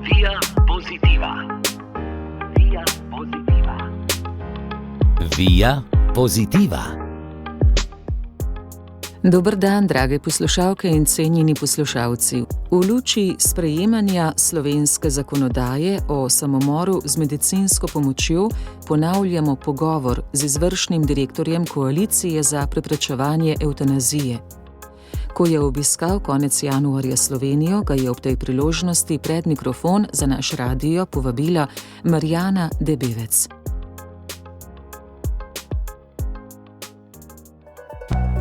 Via Positiva. Via Positiva. Via Positiva. Dober dan, drage poslušalke in cenjeni poslušalci. V luči sprejemanja slovenske zakonodaje o samomoru z medicinsko pomočjo ponavljamo pogovor z izvršnim direktorjem Koalicije za preprečevanje evtanazije. Ko je obiskal konec januarja Slovenijo, ga je ob tej priložnosti pred mikrofon za naš radio povabila Marjana Debevec.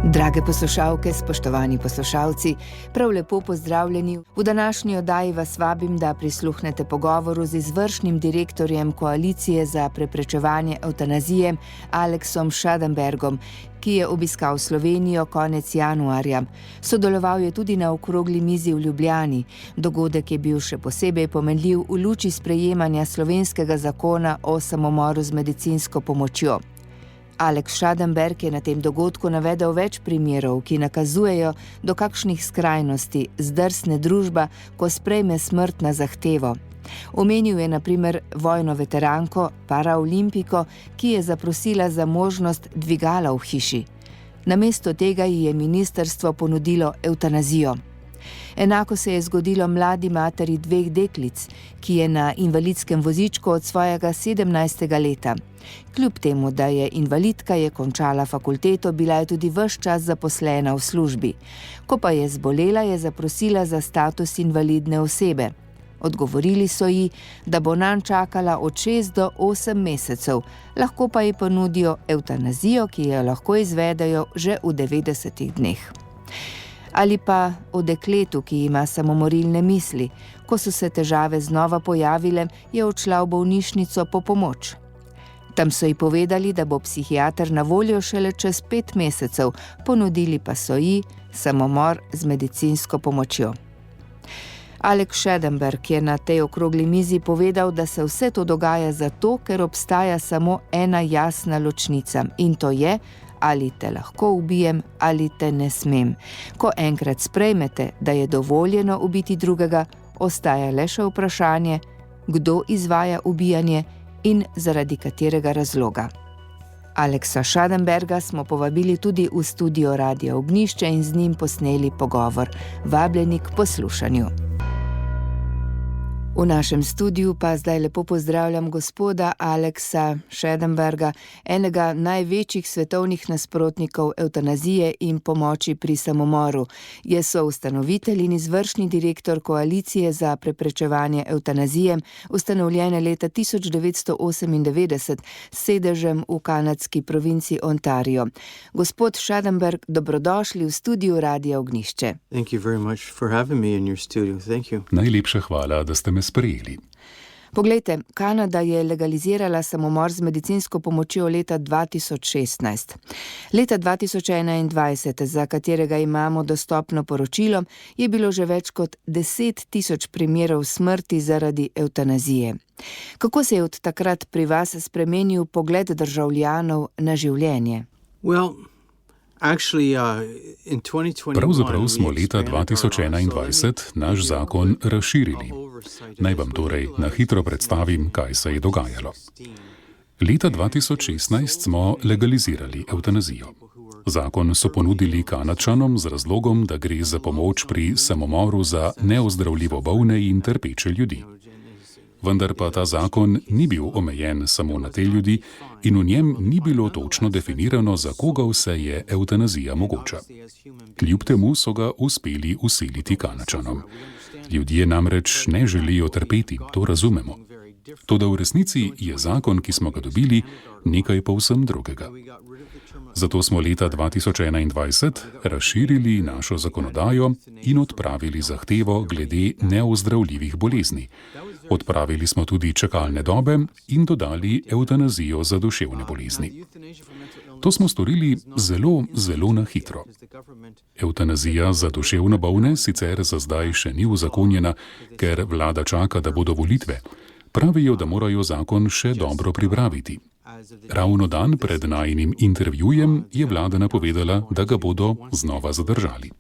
Drage poslušalke, spoštovani poslušalci, prav lepo pozdravljeni. V današnji oddaji vas vabim, da prisluhnete pogovoru z izvršnim direktorjem Koalicije za preprečevanje evtanazije Aleksom Schadenbergom, ki je obiskal Slovenijo konec januarja. Sodeloval je tudi na okrogli mizi v Ljubljani. Dogodek je bil še posebej pomenljiv v luči sprejemanja slovenskega zakona o samomoru z medicinsko pomočjo. Aleks Schadenberg je na tem dogodku navedel več primerov, ki nakazujejo, do kakšnih skrajnosti zdrsne družba, ko sprejme smrt na zahtevo. Omenil je na primer vojno veteranko, paraolimpiko, ki je zaprosila za možnost dvigala v hiši. Namesto tega ji je ministrstvo ponudilo evtanazijo. Enako se je zgodilo mladi materi dveh deklic, ki je na invalidskem vozičku od svojega 17. leta. Kljub temu, da je invalidka, je končala fakulteto, bila je tudi ves čas zaposlena v službi. Ko pa je zbolela, je zaprosila za status invalidne osebe. Odgovorili so ji, da bo nanj čakala od 6 do 8 mesecev, lahko pa ji ponudijo evtanazijo, ki jo lahko izvedejo že v 90 dneh. Ali pa o dekletu, ki ima samomorilne misli. Ko so se težave znova pojavile, je odšla v bolnišnico po pomoč. Tam so ji povedali, da bo psihiater na voljo šele čez 5 mesecev, ponudili pa so ji samomor z medicinsko pomočjo. Aleks Schadenberg je na tej okrogli mizi povedal, da se vse to dogaja zato, ker obstaja samo ena jasna ločnica, in to je, ali te lahko ubijem ali te ne smem. Ko enkrat sprejmete, da je dovoljeno ubiti drugega, ostaja le še vprašanje, kdo izvaja ubijanje in zaradi katerega razloga. Aleksa Schadenberga smo povabili tudi v studio Radia Ognjišče in z njim posneli pogovor. Vabljeni k poslušanju. V našem studiu pa zdaj lepo pozdravljam gospoda Aleksa Schadenberga, enega največjih svetovnih nasprotnikov evtanazije in pomoči pri samomoru. Je soustanovitelj in izvršni direktor Koalicije za preprečevanje evtanazije, ustanovljene leta 1998 s sedežem v kanadski provinci Ontario. Gospod Schadenberg, dobrodošli v studiu Radia Ognjišče. Thank you very much for having me in your studio. Thank you. Najlepša hvala, da ste me sprejeli. Poglejte, Kanada je legalizirala samomor z medicinsko pomočjo leta 2016. Leta 2021, za katerega imamo dostopno poročilo, je bilo že več kot 10.000 primerov smrti zaradi evtanazije. Kako se je od takrat pri vas spremenil pogled državljanov na življenje? Pravzaprav smo leta 2021 naš zakon razširili. Naj vam torej na hitro predstavim, kaj se je dogajalo. Leta 2016 smo legalizirali evtanazijo. Zakon so ponudili Kanadčanom z razlogom, da gre za pomoč pri samomoru za neozdravljivo bolne in trpeče ljudi. Vendar pa ta zakon ni bil omejen samo na te ljudi in v njem ni bilo točno definirano, za koga vse je evtanazija mogoča. Kljub temu so ga uspeli vsiliti Kanadčanom. Ljudje namreč ne želijo trpeti, to razumemo. Toda v resnici je zakon, ki smo ga dobili, nekaj povsem drugega. Zato smo leta 2021 razširili našo zakonodajo in odpravili zahtevo glede neozdravljivih bolezni. Odpravili smo tudi čakalne dobe in dodali evtanazijo za duševne bolezni. To smo storili zelo na hitro. Evtanazija za duševno bolne sicer za zdaj še ni uzakonjena, ker vlada čaka, da bodo volitve. Pravijo, da morajo zakon še dobro pripraviti. Ravno dan pred najinim intervjujem je vlada napovedala, da ga bodo znova zadržali.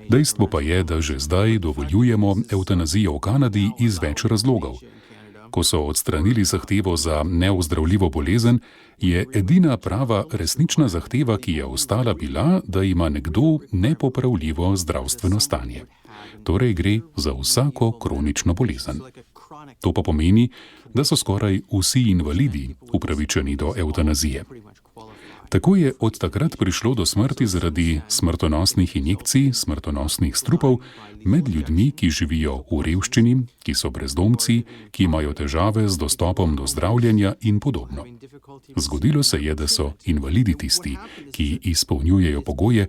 Dejstvo pa je, da že zdaj dovoljujemo evtanazijo v Kanadi iz več razlogov. Ko so odstranili zahtevo za neozdravljivo bolezen, je edina prava resnična zahteva, ki je ostala, bila, da ima nekdo nepopravljivo zdravstveno stanje. Torej gre za vsako kronično bolezen. To pa pomeni, da so skoraj vsi invalidi upravičeni do evtanazije. Tako je od takrat prišlo do smrti zaradi smrtonosnih injekcij, smrtonosnih strupov med ljudmi, ki živijo v revščini, ki so brezdomci, ki imajo težave z dostopom do zdravljenja in podobno. Zgodilo se je, da so invalidi tisti, ki izpolnjujejo pogoje,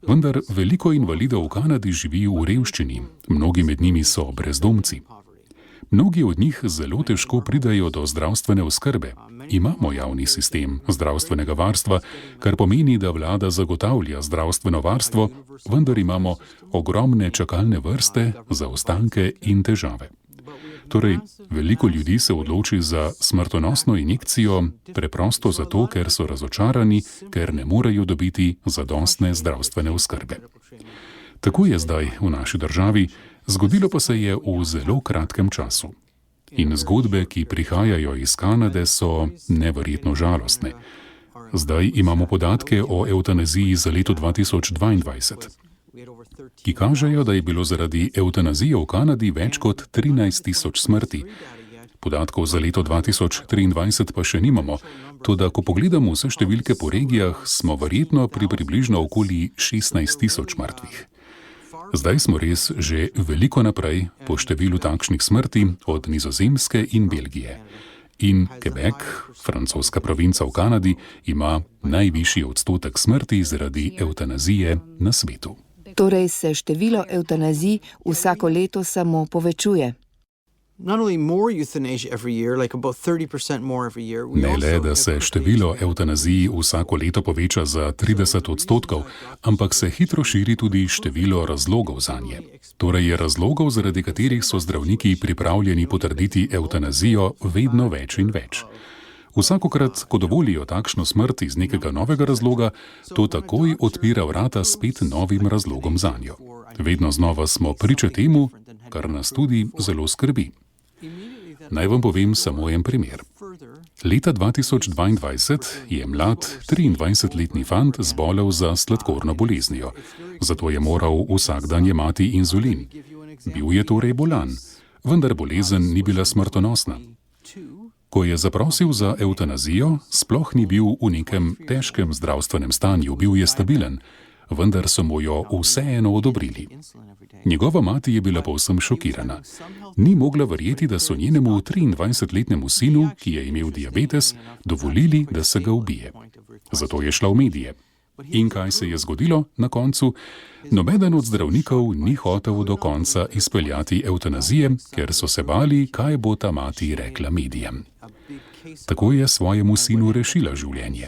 vendar veliko invalidov v Kanadi živi v revščini, mnogi med njimi so brezdomci. Mnogi od njih zelo težko pridajo do zdravstvene oskrbe. Imamo javni sistem zdravstvenega varstva, kar pomeni, da vlada zagotavlja zdravstveno varstvo, vendar imamo ogromne čakalne vrste, zaostanke in težave. Torej, veliko ljudi se odloči za smrtonosno injekcijo preprosto zato, ker so razočarani, ker ne morejo dobiti zadostne zdravstvene oskrbe. Tako je zdaj v naši državi, zgodilo pa se je v zelo kratkem času. In zgodbe, ki prihajajo iz Kanade, so neverjetno žalostne. Zdaj imamo podatke o evtanaziji za leto 2022, ki kažejo, da je bilo zaradi evtanazije v Kanadi več kot 13.000 smrti. Podatkov za leto 2023 pa še nimamo, toda ko pogledamo vse številke po regijah, smo verjetno pri približno okoli 16.000 mrtvih. Zdaj smo res že veliko naprej po številu takšnih smrti od Nizozemske in Belgije. In Quebec, francoska provinca v Kanadi, ima najvišji odstotek smrti zaradi evtanazije na svetu. Torej se število evtanazij vsako leto samo povečuje. Ne le, da se število evtanazij vsako leto poveča za 30%, ampak se hitro širi tudi število razlogov zanje. Torej je razlogov, zaradi katerih so zdravniki pripravljeni potrditi evtanazijo, vedno več in več. Vsakokrat, ko dovolijo takšno smrt iz nekega novega razloga, to takoj odpira vrata spet novim razlogom zanjo. Vedno znova smo priča temu, kar nas tudi zelo skrbi. Naj vam povem samo en primer. Leta 2022 je mlad 23-letni fant zbolel za sladkorno boleznijo, zato je moral vsak dan jemati inzulin. Bil je torej bolan, vendar bolezen ni bila smrtonosna. Ko je zaprosil za evtanazijo, sploh ni bil v nekem težkem zdravstvenem stanju, bil je stabilen, vendar so mu jo vseeno odobrili. Njegova mati je bila povsem šokirana. Ni mogla verjeti, da so njenemu 23-letnemu sinu, ki je imel diabetes, dovolili, da se ga ubije. Zato je šla v medije. In kaj se je zgodilo na koncu? Nobeden od zdravnikov ni hotel do konca izpeljati evtanazije, ker so se bali, kaj bo ta mati rekla medijem. Tako je svojemu sinu rešila življenje.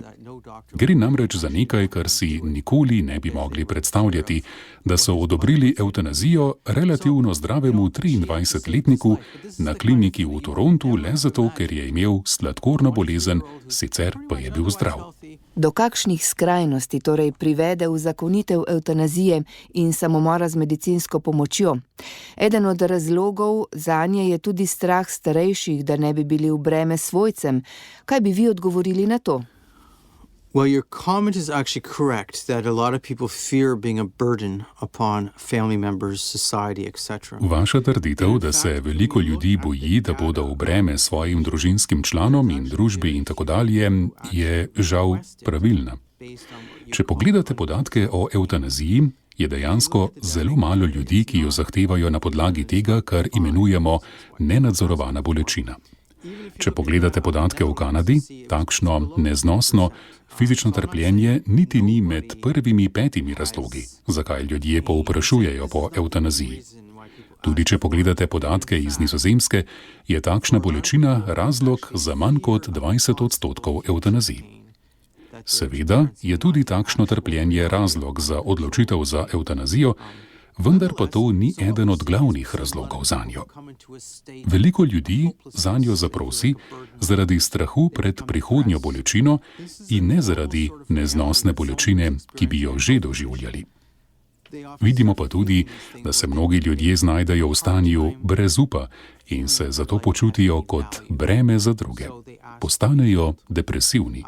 Gre namreč za nekaj, kar si nikoli ne bi mogli predstavljati, da so odobrili evtanazijo relativno zdravemu 23-letniku na kliniki v Torontu le zato, ker je imel sladkorno bolezen, sicer pa je bil zdrav. Do kakšnih skrajnosti torej privede uzakonitev evtanazije in samomora z medicinsko pomočjo? Eden od razlogov zanje je tudi strah starejših, da ne bi bili v breme svojcem. Kaj bi vi odgovorili na to? Well, your comment is actually correct that a lot of people fear being a burden upon family members, society, etc. Vaša trditev, da se veliko ljudi boji, da bodo v breme svojim družinskim članom in družbi in tako dalje, je žal pravilna. Če pogledate podatke o evtanaziji, je dejansko zelo malo ljudi, ki jo zahtevajo na podlagi tega, kar imenujemo nenadzorovana bolečina. Če pogledate podatke v Kanadi, takšno neznosno fizično trpljenje niti ni med prvimi 5 razlogi, zakaj ljudje povprašujejo po evtanaziji. Tudi če pogledate podatke iz Nizozemske, je takšna bolečina razlog za manj kot 20% evtanazij. Seveda je tudi takšno trpljenje razlog za odločitev za evtanazijo, vendar pa to ni eden od glavnih razlogov zanjo. Veliko ljudi zanjo zaprosi zaradi strahu pred prihodnjo bolečino in ne zaradi neznosne bolečine, ki bi jo že doživljali. Vidimo pa tudi, da se mnogi ljudje znajdejo v stanju brez upa in se zato počutijo kot breme za druge. Postanejo depresivni.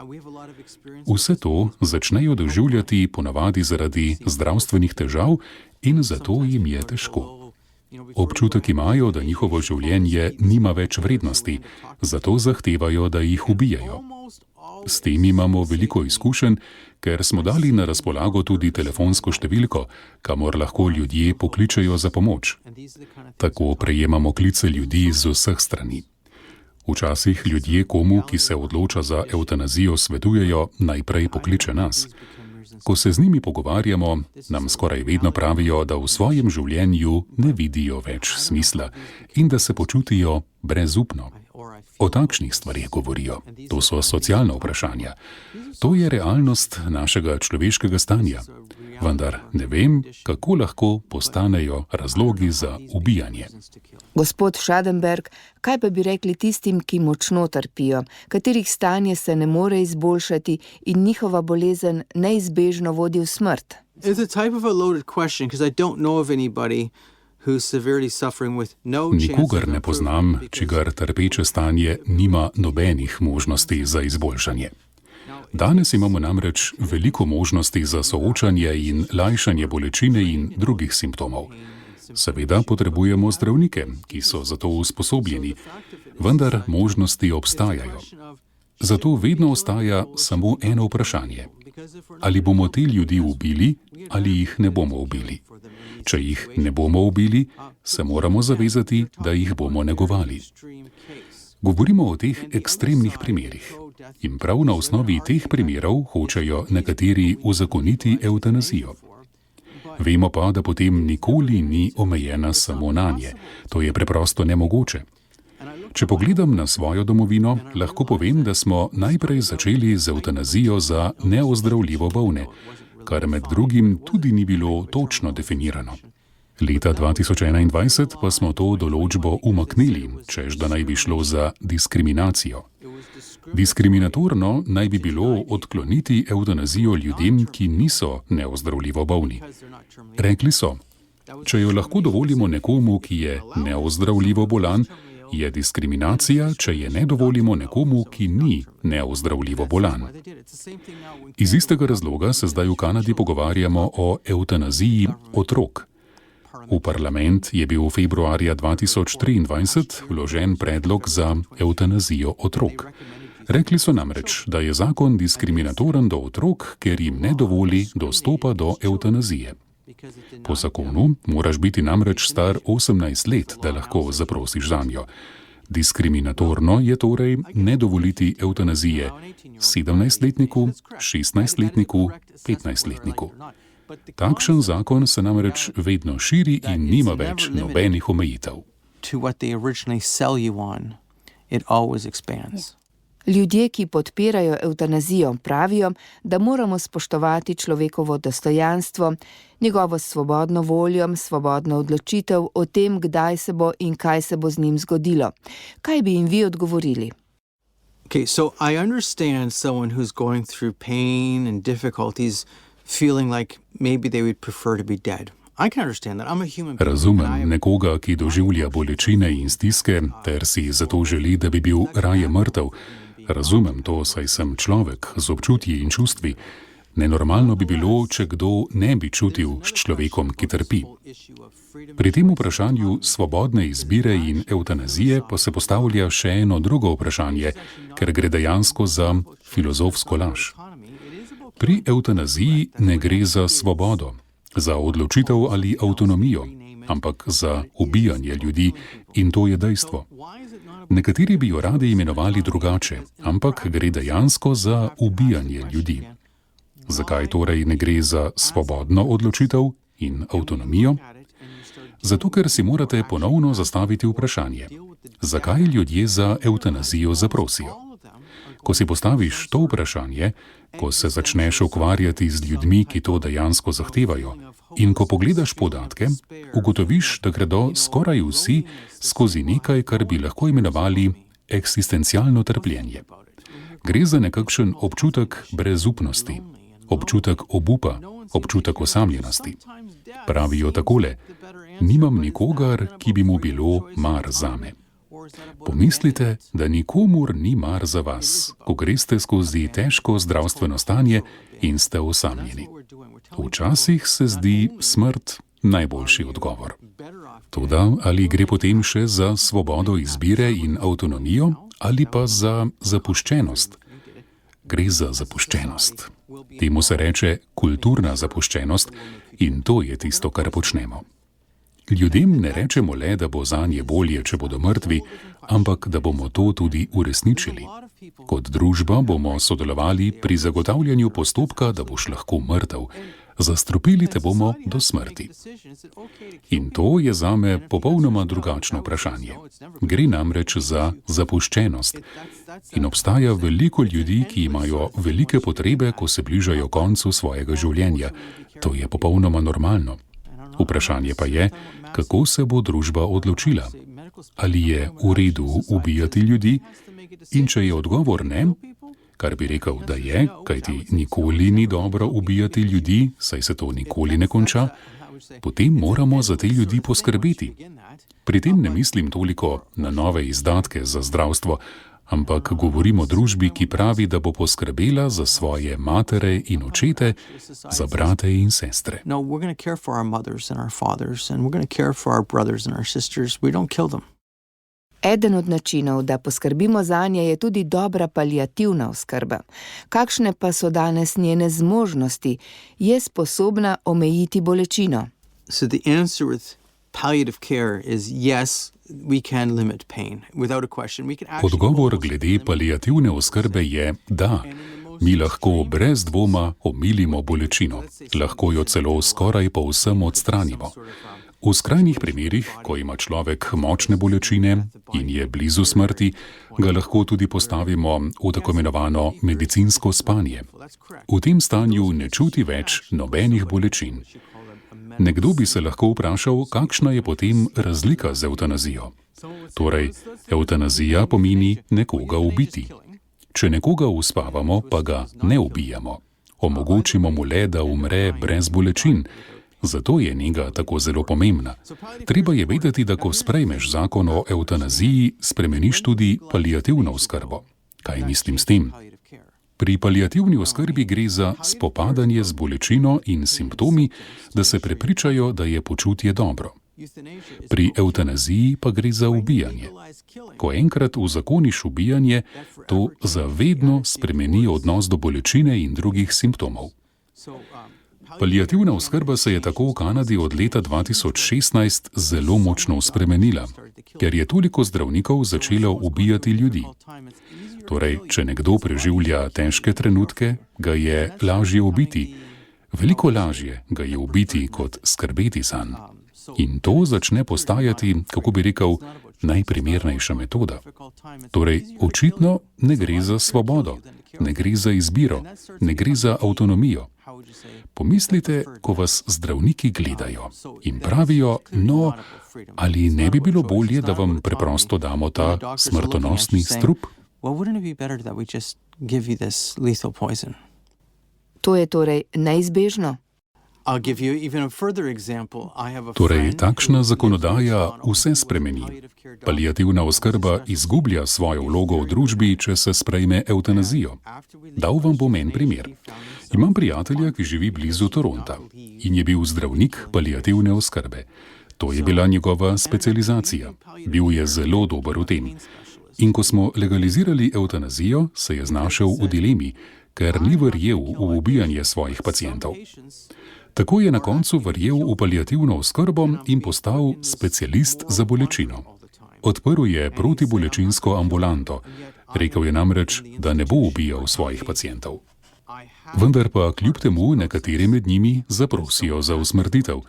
Vse to začnejo doživljati ponavadi zaradi zdravstvenih težav in zato jim je težko. Občutek imajo, da njihovo življenje nima več vrednosti, zato zahtevajo, da jih ubijajo. S tem imamo veliko izkušenj, ker smo dali na razpolago tudi telefonsko številko, kamor lahko ljudje pokličejo za pomoč. Tako prejemamo klice ljudi z vseh strani. Včasih ljudje komu, ki se odloča za evtanazijo, svetujejo, najprej pokliče nas. Ko se z njimi pogovarjamo, nam skoraj vedno pravijo, da v svojem življenju ne vidijo več smisla in da se počutijo brezupno. O takšnih stvarih govorijo. To so socialna vprašanja. To je realnost našega človeškega stanja. Vendar ne vem, kako lahko postanejo razlogi za ubijanje. Gospod Schadenberg, kaj pa bi rekli tistim, ki močno trpijo, katerih stanje se ne more izboljšati in njihova bolezen neizbežno vodi v smrt? It's a type of a loaded question, because I don't know of anybody who's severely suffering with no chance of Nikogar ne poznam, čigar trpeče stanje nima nobenih možnosti za izboljšanje. Danes imamo namreč veliko možnosti za soočanje in lajšanje bolečine in drugih simptomov. Seveda potrebujemo zdravnike, ki so za to usposobljeni, vendar možnosti obstajajo. Zato vedno ostaja samo eno vprašanje. Ali bomo te ljudi ubili, ali jih ne bomo ubili? Če jih ne bomo ubili, se moramo zavezati, da jih bomo negovali. Govorimo o teh ekstremnih primerih. In prav na osnovi teh primerov hočejo nekateri uzakoniti evtanazijo. Vemo pa, da potem nikoli ni omejena samo nanje. To je preprosto nemogoče. Če pogledam na svojo domovino, lahko povem, da smo najprej začeli z evtanazijo za neozdravljivo bolne, kar med drugim tudi ni bilo točno definirano. Leta 2021 pa smo to določbo umaknili, češ da naj bi šlo za diskriminacijo. Diskriminatorno naj bi bilo odkloniti evtanazijo ljudem, ki niso neozdravljivo bolni. Rekli so, če jo lahko dovolimo nekomu, ki je neozdravljivo bolan, je diskriminacija, če je ne dovolimo nekomu, ki ni neozdravljivo bolan. Iz istega razloga se zdaj v Kanadi pogovarjamo o evtanaziji otrok. V parlament je bil februarja 2023 vložen predlog za evtanazijo otrok. Rekli so namreč, da je zakon diskriminatoren do otrok, ker jim ne dovoli dostopa do evtanazije. Po zakonu moraš biti namreč star 18 let, da lahko zaprosiš zanjo. Diskriminatorno je torej ne dovoliti evtanazije 17-letniku, 16-letniku, 15-letniku. Takšen zakon se namreč vedno širi in nima več nobenih omejitev. Ljudje, ki podpirajo evtanazijo, pravijo, da moramo spoštovati človekovo dostojanstvo, njegovo svobodno voljo, svobodno odločitev o tem, kdaj se bo in kaj se bo z njim zgodilo. Kaj bi jim vi odgovorili? Okay, so I understand someone who's going through pain and difficulties feeling like maybe they would prefer to be dead. I can understand that. I'm a human being. Razumem nekoga, ki doživlja bolečine in stiske, ter si zato želi, da bi bil raje mrtev. Razumem to, saj sem človek z občutji in čustvi. Nenormalno bi bilo, če kdo ne bi čutil s človekom, ki trpi. Pri tem vprašanju svobodne izbire in evtanazije pa se postavlja še eno drugo vprašanje, ker gre dejansko za filozofsko laž. Pri evtanaziji ne gre za svobodo, za odločitev ali avtonomijo, ampak za ubijanje ljudi, in to je dejstvo. Nekateri bi jo radi imenovali drugače, ampak gre dejansko za ubijanje ljudi. Zakaj torej ne gre za svobodno odločitev in avtonomijo? Zato, ker si morate ponovno zastaviti vprašanje, zakaj ljudje za evtanazijo zaprosijo. Ko si postaviš to vprašanje, ko se začneš ukvarjati z ljudmi, ki to dejansko zahtevajo, in ko pogledaš podatke, ugotoviš, da gredo skoraj vsi skozi nekaj, kar bi lahko imenovali eksistencialno trpljenje. Gre za nekakšen občutek brezupnosti, občutek obupa, občutek osamljenosti. Pravijo takole: nimam nikogar, ki bi mu bilo mar zame. Pomislite, da nikomur ni mar za vas, ko greste skozi težko zdravstveno stanje in ste osamljeni. Včasih se zdi smrt najboljši odgovor. Toda ali gre potem še za svobodo izbire in avtonomijo ali pa za zapuščenost? Gre za zapuščenost. Temu se reče kulturna zapuščenost in to je tisto, kar počnemo. Ljudem ne rečemo le, da bo zanje bolje, če bodo mrtvi, ampak da bomo to tudi uresničili. Kot družba bomo sodelovali pri zagotavljanju postopka, da boš lahko mrtev. Zastrupili te bomo do smrti. In to je zame popolnoma drugačno vprašanje. Gre namreč za zapuščenost. In obstaja veliko ljudi, ki imajo velike potrebe, ko se bližajo koncu svojega življenja. To je popolnoma normalno. Vprašanje pa je, kako se bo družba odločila. Ali je v redu ubijati ljudi? In če je odgovor ne, kar bi rekel, da je, kajti nikoli ni dobro ubijati ljudi, saj se to nikoli ne konča, potem moramo za te ljudi poskrbeti. Pri tem ne mislim toliko na nove izdatke za zdravstvo, ampak govorim o družbi, ki pravi, da bo poskrbela za svoje matere in očete, za brate in sestre. No, we're going to care for our mothers and our fathers, and we're going to care for our brothers and our sisters. We don't kill them. Eden od načinov, da poskrbimo zanje, je tudi dobra paliativna oskrba. Kakšne pa so danes njene zmožnosti? Je sposobna omejiti bolečino? So the answer with palliative care is yes, we can limit pain. Without a question. We can actually... Odgovor glede paliativne oskrbe je da. Mi lahko brez dvoma omilimo bolečino. Lahko jo celo skoraj povsem odstranimo. V skrajnih primerih, ko ima človek močne bolečine in je blizu smrti, ga lahko tudi postavimo v tako imenovano medicinsko spanje. V tem stanju ne čuti več nobenih bolečin. Nekdo bi se lahko vprašal, kakšna je potem razlika z evtanazijo. Torej, evtanazija pomeni nekoga ubiti. Če nekoga uspavamo, pa ga ne ubijamo. Omogočimo mu le, da umre brez bolečin. Zato je nega tako zelo pomembna. Treba je vedeti, da ko sprejmeš zakon o evtanaziji, spremeniš tudi paliativno oskrbo. Kaj mislim s tem? Pri paliativni oskrbi gre za spopadanje z bolečino in simptomi, da se prepričajo, da je počutje dobro. Pri evtanaziji pa gre za ubijanje. Ko enkrat uzakoniš ubijanje, to zavedno spremeni odnos do bolečine in drugih simptomov. Paliativna oskrba se je tako v Kanadi od leta 2016 zelo močno spremenila, ker je toliko zdravnikov začelo ubijati ljudi. Torej, če nekdo preživlja težke trenutke, ga je lažje ubiti. Veliko lažje ga je ubiti, kot skrbeti zanj. In to začne postajati, kako bi rekel, najprimernejša metoda. Torej, očitno ne gre za svobodo, ne gre za izbiro, ne gre za avtonomijo. Pomislite, ko vas zdravniki gledajo in pravijo, no, ali ne bi bilo bolje, da vam preprosto damo ta smrtonosni strup? To je torej neizbežno? Torej, takšna zakonodaja vse spremeni. Paliativna oskrba izgublja svojo vlogo v družbi, če se sprejme evtanazijo. Dal vam bom en primer. Imam prijatelja, ki živi blizu Toronta in je bil zdravnik paliativne oskrbe. To je bila njegova specializacija. Bil je zelo dober v tem. In ko smo legalizirali evtanazijo, se je znašel v dilemi, ker ni verjel v ubijanje svojih pacientov. Tako je na koncu verjel v paliativno oskrbo in postal specialist za bolečino. Odprl je protibolečinsko ambulanto. Rekel je namreč, da ne bo ubijal svojih pacientov. Vendar pa kljub temu nekateri med njimi zaprosijo za usmrtitev.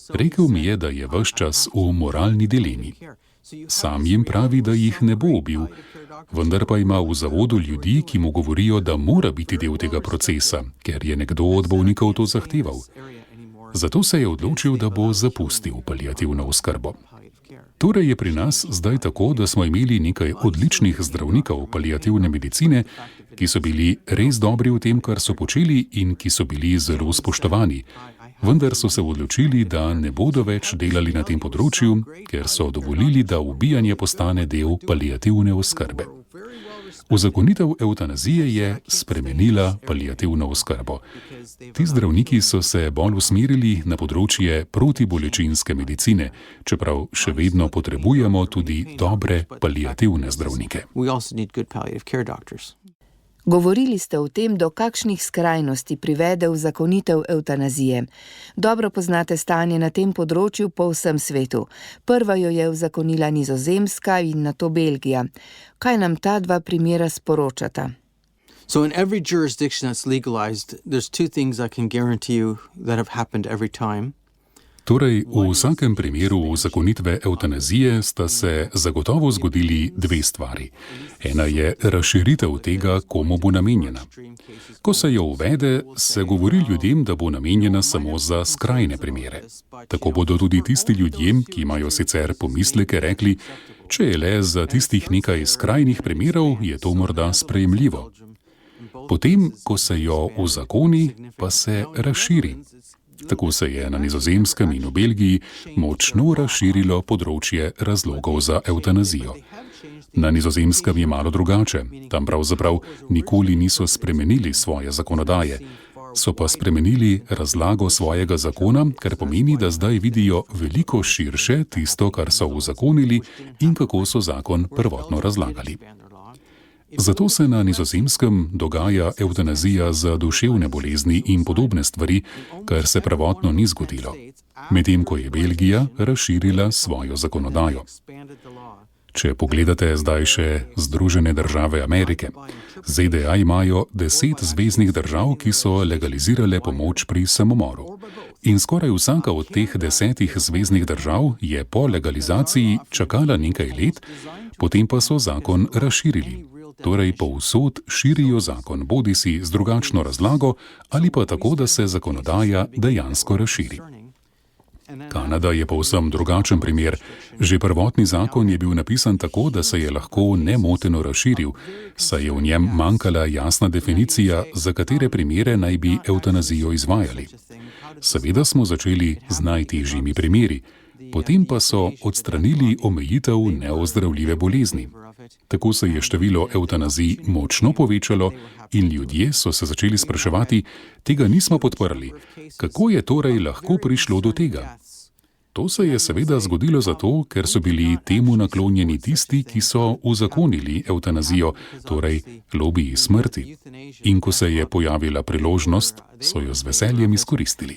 Rekel mi je, da je ves čas v moralni dilemi. Sam jim pravi, da jih ne bo ubil, vendar pa ima v zavodu ljudi, ki mu govorijo, da mora biti del tega procesa, ker je nekdo od bolnikov to zahteval. Zato se je odločil, da bo zapustil paliativno oskrbo. Torej je pri nas zdaj tako, da smo imeli nekaj odličnih zdravnikov paliativne medicine, ki so bili res dobri v tem, kar so počeli in ki so bili zelo spoštovani. vendar so se odločili, da ne bodo več delali na tem področju, ker so dovolili, da ubijanje postane del paliativne oskrbe. Uzakonitev evtanazije je spremenila paliativno oskrbo. Ti zdravniki so se bolj usmerili na področje protibolečinske medicine, čeprav še vedno potrebujemo tudi dobre paliativne zdravnike. Govorili ste o tem, do kakšnih skrajnosti privede uzakonitev evtanazije. Dobro poznate stanje na tem področju po vsem svetu. Prva jo je uzakonila Nizozemska in nato Belgija. Kaj nam ta dva primera sporočata? So in every jurisdiction that's legalized, there's two things I can guarantee you that have happened every time. Torej, v vsakem primeru uzakonitve evtanazije sta se zagotovo zgodili dve stvari. Ena je razširitev tega, komu bo namenjena. Ko se jo uvede, se govori ljudem, da bo namenjena samo za skrajne primere. Tako bodo tudi tisti ljudem, ki imajo sicer pomisleke, rekli, če je le za tistih nekaj skrajnih primerov, je to morda sprejemljivo. Potem, ko se jo uzakoni, pa se razširi. Tako se je na Nizozemskem in v Belgiji močno razširilo področje razlogov za evtanazijo. Na Nizozemskem je malo drugače, tam pravzaprav nikoli niso spremenili svoje zakonodaje. So pa spremenili razlago svojega zakona, kar pomeni, da zdaj vidijo veliko širše tisto, kar so uzakonili in kako so zakon prvotno razlagali. Zato se na Nizozemskem dogaja evtanazija za duševne bolezni in podobne stvari, kar se prvotno ni zgodilo, medtem ko je Belgija razširila svojo zakonodajo. Če pogledate zdaj še Združene države Amerike, ZDA imajo 10 zveznih držav, ki so legalizirale pomoč pri samomoru. In skoraj vsaka od teh 10 zveznih držav je po legalizaciji čakala nekaj let, potem pa so zakon razširili. Torej povsod širijo zakon, bodisi z drugačno razlago ali pa tako, da se zakonodaja dejansko razširi. Kanada je povsem drugačen primer. Že prvotni zakon je bil napisan tako, da se je lahko nemoteno razširil, saj je v njem manjkala jasna definicija, za katere primere naj bi evtanazijo izvajali. Seveda smo začeli z najtežjimi primeri, potem pa so odstranili omejitev neozdravljive bolezni. Tako se je število evtanazij močno povečalo in ljudje so se začeli spraševati, tega nismo podprli, kako je torej lahko prišlo do tega? To se je seveda zgodilo zato, ker so bili temu naklonjeni tisti, ki so uzakonili evtanazijo, torej lobiji smrti. In ko se je pojavila priložnost, so jo z veseljem izkoristili.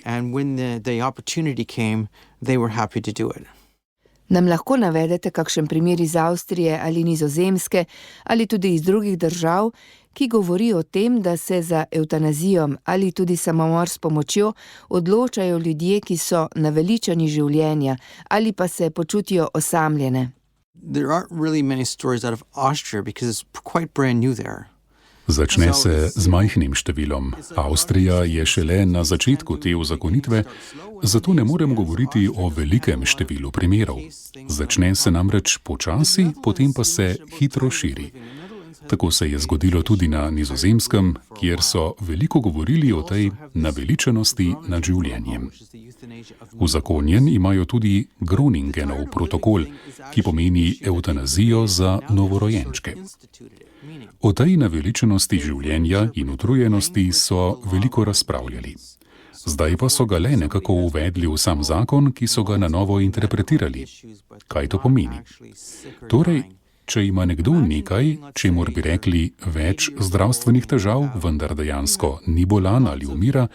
Nam lahko navedete kakšen primer iz Avstrije ali Nizozemske ali tudi iz drugih držav, ki govori o tem, da se za evtanazijo ali tudi samomor s pomočjo odločajo ljudje, ki so naveličani življenja ali pa se počutijo osamljene? There aren't really many stories out of Austria because it's quite brand new there. Začne se z majhnim številom. Avstrija je šele na začetku te uzakonitve, zato ne morem govoriti o velikem številu primerov. Začne se namreč počasi, potem pa se hitro širi. Tako se je zgodilo tudi na Nizozemskem, kjer so veliko govorili o tej naveličanosti nad življenjem. Uzakonjen imajo tudi Groningenov protokol, ki pomeni evtanazijo za novorojenčke. O tej naveličanosti življenja in utrujenosti so veliko razpravljali. Zdaj pa so ga le nekako uvedli v sam zakon, ki so ga na novo interpretirali. Kaj to pomeni? Torej, če ima nekdo nekaj, čemur bi rekli več zdravstvenih težav, vendar dejansko ni bolan ali umira,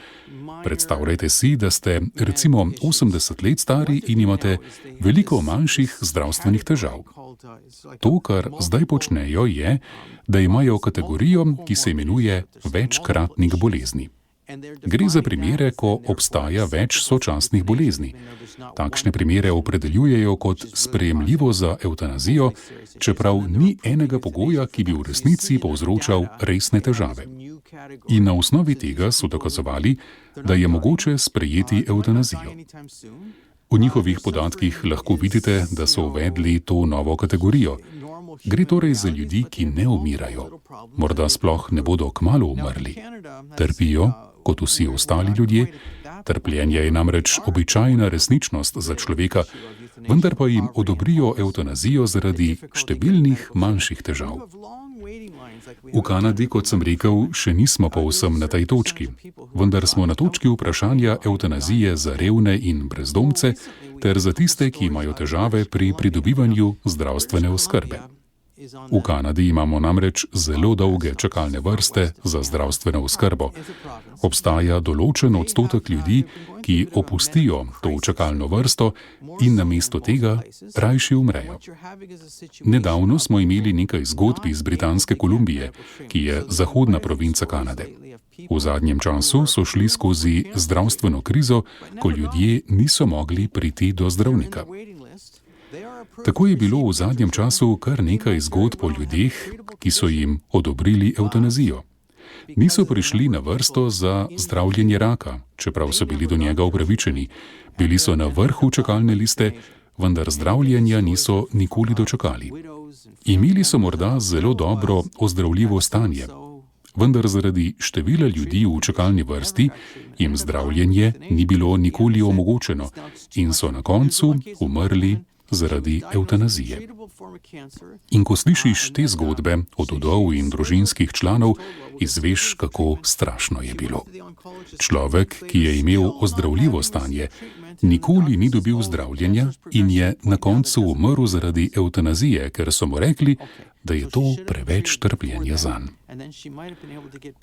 predstavljajte si, da ste recimo 80 let stari in imate veliko manjših zdravstvenih težav. To, kar zdaj počnejo, je, da imajo kategorijo, ki se imenuje večkratnik bolezni. Gre za primere, ko obstaja več sočasnih bolezni. Takšne primere opredeljujejo kot sprejemljivo za evtanazijo, čeprav ni enega pogoja, ki bi v resnici povzročal resne težave. In na osnovi tega so dokazovali, da je mogoče sprejeti evtanazijo. V njihovih podatkih lahko vidite, da so uvedli to novo kategorijo. Gre torej za ljudi, ki ne umirajo. Morda sploh ne bodo kmalu umrli. Trpijo, kot vsi ostali ljudje. Trpljenje je namreč običajna resničnost za človeka, vendar pa jim odobrijo evtanazijo zaradi številnih manjših težav. V Kanadi, kot sem rekel, še nismo povsem na tej točki, vendar smo na točki vprašanja evtanazije za revne in brezdomce ter za tiste, ki imajo težave pri pridobivanju zdravstvene oskrbe. V Kanadi imamo namreč zelo dolge čakalne vrste za zdravstveno oskrbo. Obstaja določen odstotek ljudi, ki opustijo to čakalno vrsto in namesto tega rajši umrejo. Nedavno smo imeli nekaj zgodb iz Britanske Kolumbije, ki je zahodna provinca Kanade. V zadnjem času so šli skozi zdravstveno krizo, ko ljudje niso mogli priti do zdravnika. Tako je bilo v zadnjem času kar nekaj zgodb o ljudeh, ki so jim odobrili evtanazijo. Niso prišli na vrsto za zdravljenje raka, čeprav so bili do njega upravičeni. Bili so na vrhu čakalne liste, vendar zdravljenja niso nikoli dočakali. Imeli so morda zelo dobro ozdravljivo stanje, vendar zaradi števila ljudi v čakalni vrsti jim zdravljenje ni bilo nikoli omogočeno in so na koncu umrli zaradi evtanazije. In ko slišiš te zgodbe od vdov in družinskih članov, izveš, kako strašno je bilo. Človek, ki je imel ozdravljivo stanje, nikoli ni dobil zdravljenja in je na koncu umrl zaradi evtanazije, ker so mu rekli, da je to preveč trpljenja zanj.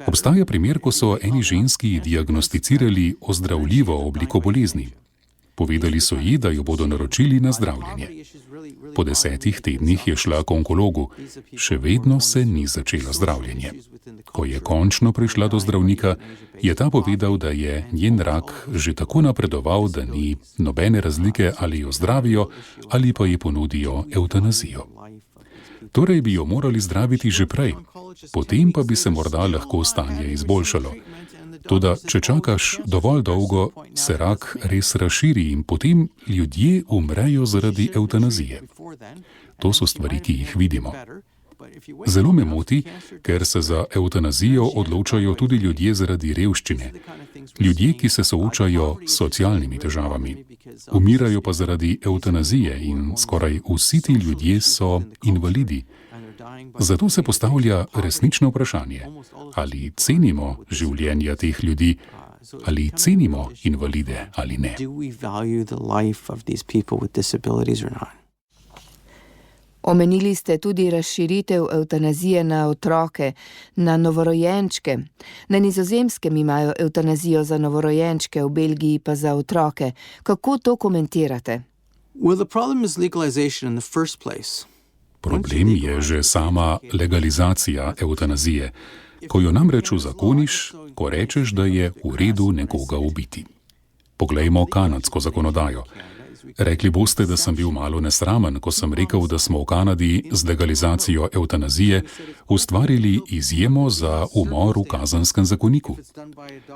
Obstaja primer, ko so eni ženski diagnosticirali ozdravljivo obliko bolezni. Povedali so ji, da jo bodo naročili na zdravljenje. Po 10 tednih je šla k onkologu, še vedno se ni začelo zdravljenje. Ko je končno prišla do zdravnika, je ta povedal, da je njen rak že tako napredoval, da ni nobene razlike, ali jo zdravijo ali pa ji ponudijo evtanazijo. Torej bi jo morali zdraviti že prej, potem pa bi se morda lahko stanje izboljšalo. Toda, če čakaš dovolj dolgo, se rak res razširi in potem ljudje umrejo zaradi evtanazije. To so stvari, ki jih vidimo. Zelo me moti, ker se za evtanazijo odločajo tudi ljudje zaradi revščine. Ljudje, ki se soočajo s socialnimi težavami. Umirajo pa zaradi evtanazije in skoraj vsi ti ljudje so invalidi. Zato se postavlja resnično vprašanje, ali cenimo življenja teh ljudi, ali cenimo invalide ali ne. Omenili ste tudi razširitev evtanazije na otroke, na novorojenčke. Na Nizozemskem imajo evtanazijo za novorojenčke, v Belgiji pa za otroke. Kako to komentirate? Problem je že sama legalizacija evtanazije, ko jo namreč uzakoniš, ko rečeš, da je v redu nekoga ubiti. Poglejmo kanadsko zakonodajo. Rekli boste, da sem bil malo nesramen, ko sem rekel, da smo v Kanadi z legalizacijo evtanazije ustvarili izjemo za umor v kazenskem zakoniku.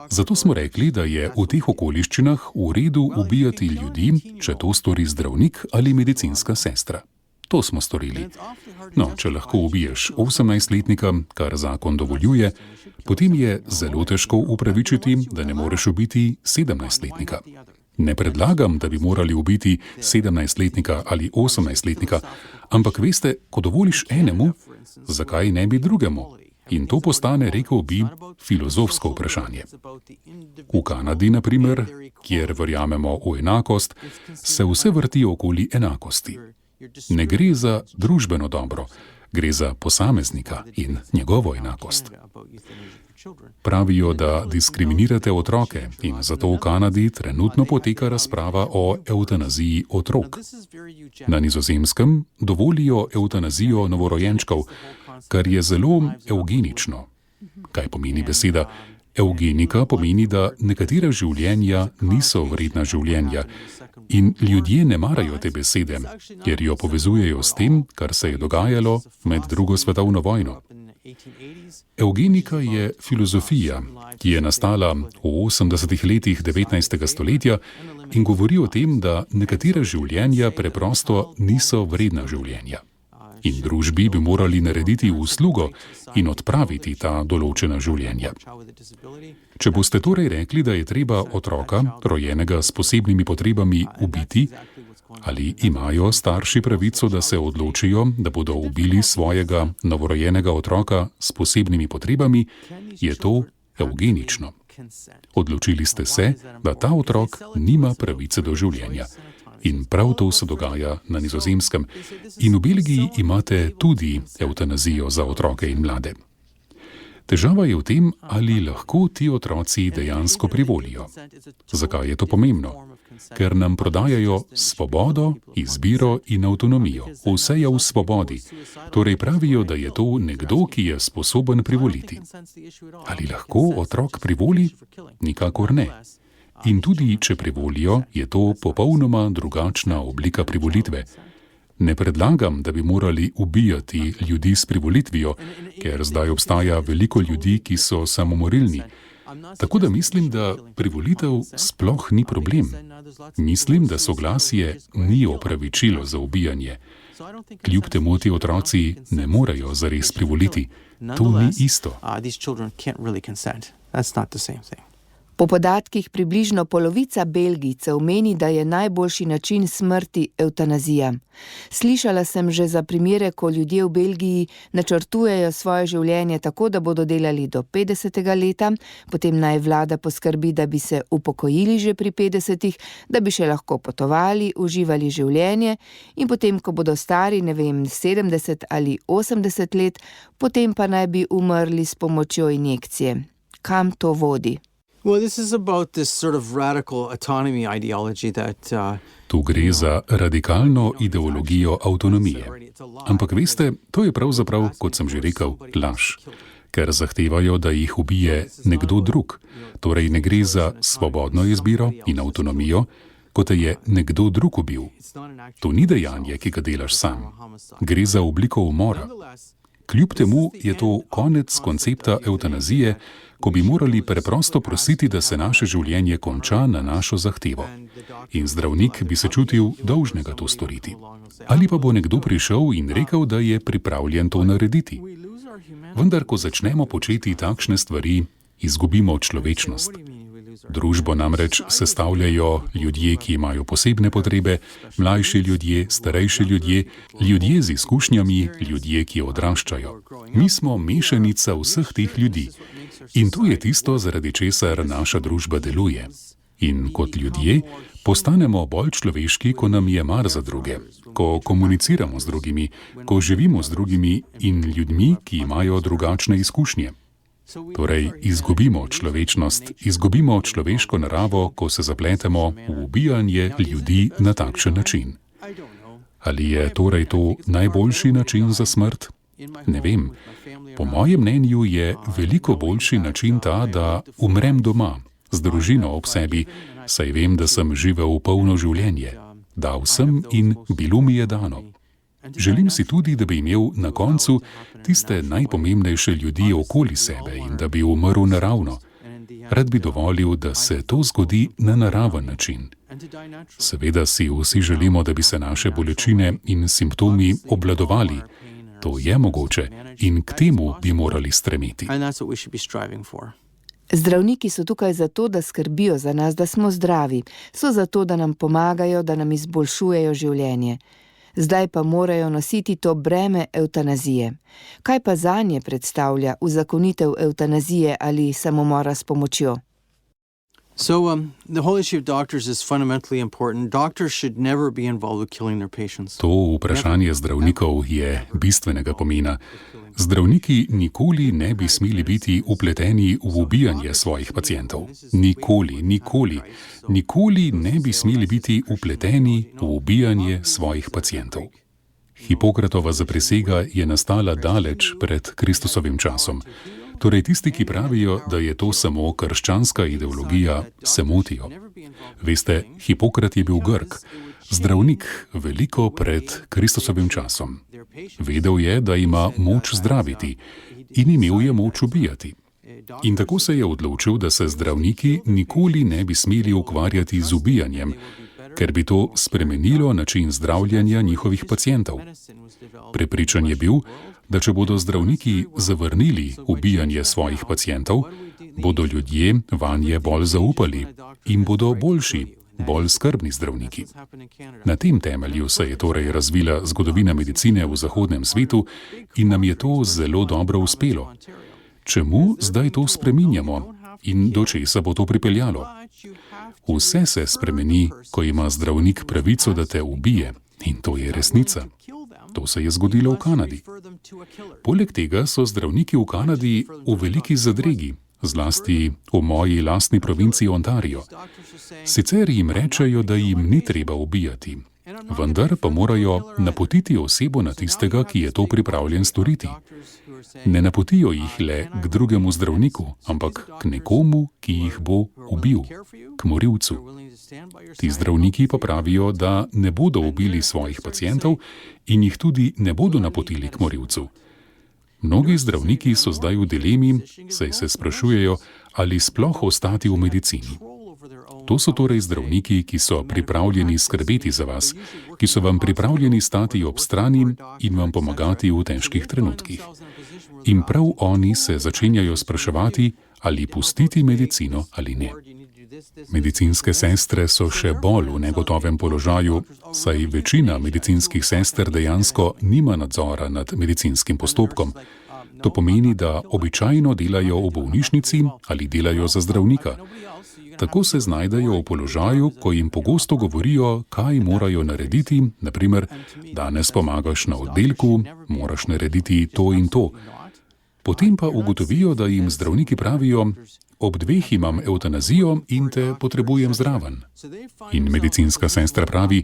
Zato smo rekli, da je v teh okoliščinah v redu ubijati ljudi, če to stori zdravnik ali medicinska sestra. To smo storili. No, če lahko ubiješ 18-letnika, kar zakon dovoljuje, potem je zelo težko upravičiti, da ne moreš ubiti 17-letnika. Ne predlagam, da bi morali ubiti 17-letnika ali 18-letnika, ampak veste, ko dovoliš enemu, zakaj ne bi drugemu? In to postane, rekel bi, filozofsko vprašanje. V Kanadi, na primer, kjer verjamemo v enakost, se vse vrti okoli enakosti. Ne gre za družbeno dobro, gre za posameznika in njegovo enakost. Pravijo, da diskriminirate otroke in zato v Kanadi trenutno poteka razprava o evtanaziji otrok. Na Nizozemskem dovolijo evtanazijo novorojenčkov, kar je zelo evgenično. Kaj pomeni beseda? Evgenika pomeni, da nekatera življenja niso vredna življenja in ljudje ne marajo te besede, ker jo povezujejo s tem, kar se je dogajalo med drugo svetovno vojno. Evgenika je filozofija, ki je nastala v 80. letih 19. stoletja in govori o tem, da nekatera življenja preprosto niso vredna življenja. in družbi bi morali narediti uslugo in odpraviti ta določena življenja. Če boste torej rekli, da je treba otroka, rojenega s posebnimi potrebami, ubiti, ali imajo starši pravico, da se odločijo, da bodo ubili svojega novorojenega otroka s posebnimi potrebami, je to evgenično. Odločili ste se, da ta otrok nima pravice do življenja. In prav to se dogaja na Nizozemskem. In v Belgiji imate tudi evtanazijo za otroke in mlade. Težava je v tem, ali lahko ti otroci dejansko privolijo. Zakaj je to pomembno? Ker nam prodajajo svobodo, izbiro in avtonomijo. Vse je v svobodi. Torej pravijo, da je to nekdo, ki je sposoben privoliti. Ali lahko otrok privoli? Nikakor ne. In tudi, če privolijo, je to popolnoma drugačna oblika privolitve. Ne predlagam, da bi morali ubijati ljudi s privolitvijo, ker zdaj obstaja veliko ljudi, ki so samomorilni. Tako da mislim, da privolitev sploh ni problem. Mislim, da soglasje ni opravičilo za ubijanje. Kljub temu ti otroci ne morejo zares privoliti. To ni isto. Po podatkih približno polovica Belgijcev meni, da je najboljši način smrti evtanazija. Slišala sem že za primere, ko ljudje v Belgiji načrtujejo svoje življenje tako, da bodo delali do 50. leta, potem naj vlada poskrbi, da bi se upokojili že pri 50, da bi še lahko potovali, uživali življenje in potem, ko bodo stari, 70 ali 80 let, potem pa naj bi umrli s pomočjo injekcije. Kam to vodi? Well, this is about this sort of radical autonomy ideology that Tu gre za radikalno ideologijo avtonomije. Ampak veste, to je pravzaprav, kot sem že rekel, laž. Ker zahtevajo, da jih ubije nekdo drug. Torej ne gre za svobodno izbiro in avtonomijo, kot je nekdo drug ubil. To ni dejanje, ki ga delaš sam. Gre za obliko umora. Kljub temu je to konec koncepta evtanazije, ko bi morali preprosto prositi, da se naše življenje konča na našo zahtevo. In zdravnik bi se čutil dolžnega to storiti. Ali pa bo nekdo prišel in rekel, da je pripravljen to narediti. Vendar, ko začnemo početi takšne stvari, izgubimo človečnost. Družbo namreč sestavljajo ljudje, ki imajo posebne potrebe, mlajši ljudje, starejši ljudje, ljudje z izkušnjami, ljudje, ki odraščajo. Mi smo mešanica vseh teh ljudi. In to je tisto, zaradi česar naša družba deluje. In kot ljudje postanemo bolj človeški, ko nam je mar za druge, ko komuniciramo z drugimi, ko živimo z drugimi in ljudmi, ki imajo drugačne izkušnje. Torej, izgubimo človečnost, izgubimo človeško naravo, ko se zapletemo v ubijanje ljudi na takšen način. Ali je torej to najboljši način za smrt? Ne vem. Po mojem mnenju je veliko boljši način ta, da umrem doma, z družino ob sebi, saj vem, da sem živel polno življenje. Dal sem in bilo mi je dano. Želim si tudi, da bi imel na koncu tiste najpomembnejše ljudi okoli sebe in da bi umrl naravno. Rad bi dovolil, da se to zgodi na naraven način. Seveda si vsi želimo, da bi se naše bolečine in simptomi obvladovali. To je mogoče in k temu bi morali stremeti. Zdravniki so tukaj zato, da skrbijo za nas, da smo zdravi. So zato, da nam pomagajo, da nam izboljšujejo življenje. Zdaj pa morajo nositi to breme evtanazije. Kaj pa zanje predstavlja uzakonitev evtanazije ali samomora s pomočjo? The whole issue of doctors is fundamentally important. Doctors should never be involved with killing their patients. To vprašanje zdravnikov je bistvenega pomena. Zdravniki nikoli ne bi smeli biti vpleteni v ubijanje svojih pacientov. Nikoli, nikoli. Nikoli ne bi smeli biti vpleteni v ubijanje svojih pacientov. Hipokratova zaprisega je nastala daleč pred Kristusovim časom. Torej tisti, ki pravijo, da je to samo krščanska ideologija, se motijo. Veste, Hipokrat je bil Grk, zdravnik veliko pred Kristusovim časom. Vedel je, da ima moč zdraviti in imel je moč ubijati. In tako se je odločil, da se zdravniki nikoli ne bi smeli ukvarjati z ubijanjem, ker bi to spremenilo način zdravljenja njihovih pacientov. Prepričan je bil, da če bodo zdravniki zavrnili ubijanje svojih pacientov, bodo ljudje vanje bolj zaupali in bodo boljši, bolj skrbni zdravniki. Na tem temelju se je torej razvila zgodovina medicine v zahodnem svetu in nam je to zelo dobro uspelo. Čemu zdaj to spreminjamo in do česa bo to pripeljalo? Vse se spremeni, ko ima zdravnik pravico, da te ubije, in to je resnica. To se je zgodilo v Kanadi. Poleg tega so zdravniki v Kanadi v veliki zadregi, zlasti v moji lastni provinciji Ontario. Sicer jim rečejo, da jim ni treba ubijati, vendar pa morajo napotiti osebo na tistega, ki je to pripravljen storiti. Ne napotijo jih le k drugemu zdravniku, ampak k nekomu, ki jih bo ubil, k morilcu. Ti zdravniki pa pravijo, da ne bodo ubili svojih pacientov in jih tudi ne bodo napotili k morilcu. Mnogi zdravniki so zdaj v dilemi, saj se sprašujejo, ali sploh ostati v medicini. To so torej zdravniki, ki so pripravljeni skrbeti za vas, ki so vam pripravljeni stati ob strani in vam pomagati v težkih trenutkih. In prav oni se začenjajo spraševati, ali pustiti medicino ali ne. Medicinske sestre so še bolj v negotovem položaju, saj večina medicinskih sester dejansko nima nadzora nad medicinskim postopkom. To pomeni, da običajno delajo v bolnišnici ali delajo za zdravnika. Tako se znajdejo v položaju, ko jim pogosto govorijo, kaj morajo narediti, naprimer, danes pomagaš na oddelku, moraš narediti to in to. Potem pa ugotovijo, da jim zdravniki pravijo, ob 2 imam evtanazijo in te potrebujem zraven. In medicinska sestra pravi,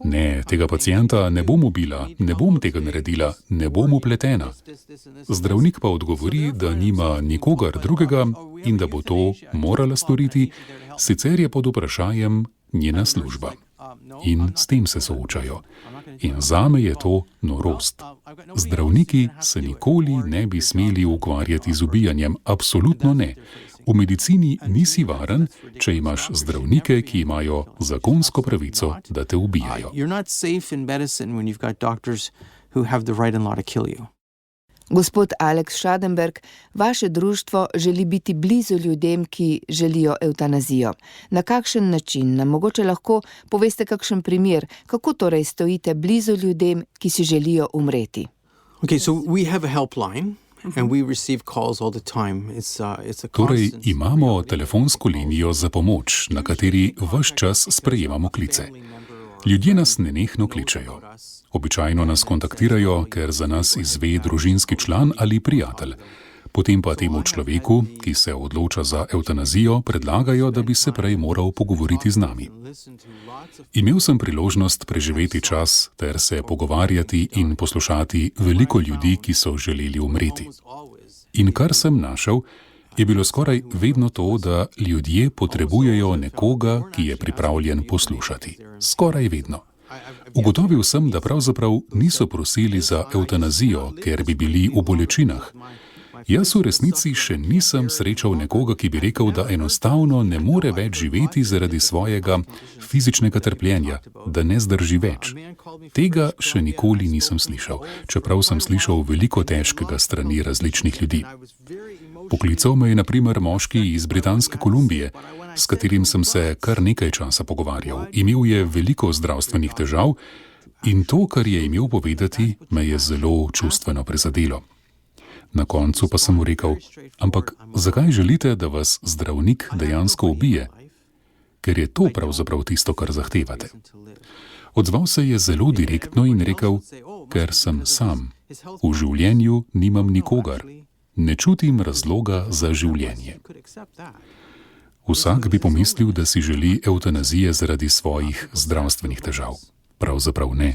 ne, tega pacienta ne bom ubila, ne bom tega naredila, ne bom vpletena. Zdravnik pa odgovori, da nima nikogar drugega in da bo to morala storiti, sicer je pod vprašanjem njena služba. In s tem se soočajo. In zame je to norost. Zdravniki se nikoli ne bi smeli ukvarjati z ubijanjem, absolutno ne. V medicini nisi varen, če imaš zdravnike, ki imajo zakonsko pravico, da te ubijajo. Gospod Alex Schadenberg, vaše društvo želi biti blizu ljudem, ki želijo evtanazijo. Na kakšen način? Nam mogoče lahko poveste kakšen primer, kako torej stojite blizu ljudem, ki si želijo umreti? Torej, imamo telefonsko linijo za pomoč, na kateri ves čas sprejemamo klice. Ljudje nas nenehno kličejo. Običajno nas kontaktirajo, ker za nas izve družinski član ali prijatelj. Potem pa temu človeku, ki se odloča za evtanazijo, predlagajo, da bi se prej moral pogovoriti z nami. Imel sem priložnost preživeti čas ter se pogovarjati in poslušati veliko ljudi, ki so želeli umreti. In kar sem našel, je bilo skoraj vedno to, da ljudje potrebujejo nekoga, ki je pripravljen poslušati. Skoraj vedno. Ugotovil sem, da pravzaprav niso prosili za evtanazijo, ker bi bili v bolečinah. Jaz v resnici še nisem srečal nekoga, ki bi rekel, da enostavno ne more več živeti zaradi svojega fizičnega trpljenja, da ne zdrži več. Tega še nikoli nisem slišal, čeprav sem slišal veliko težkega strani različnih ljudi. Poklical me je na primer moški iz Britanske Kolumbije, s katerim sem se kar nekaj časa pogovarjal. Imel je veliko zdravstvenih težav in to, kar je imel povedati, me je zelo čustveno prizadelo. Na koncu pa sem mu rekel, ampak zakaj želite, da vas zdravnik dejansko ubije? Ker je to pravzaprav tisto, kar zahtevate. Odzval se je zelo direktno in rekel, ker sem sam. V življenju nimam nikogar. Ne čutim razloga za življenje. Vsak bi pomislil, da si želi evtanazije zaradi svojih zdravstvenih težav. Pravzaprav ne.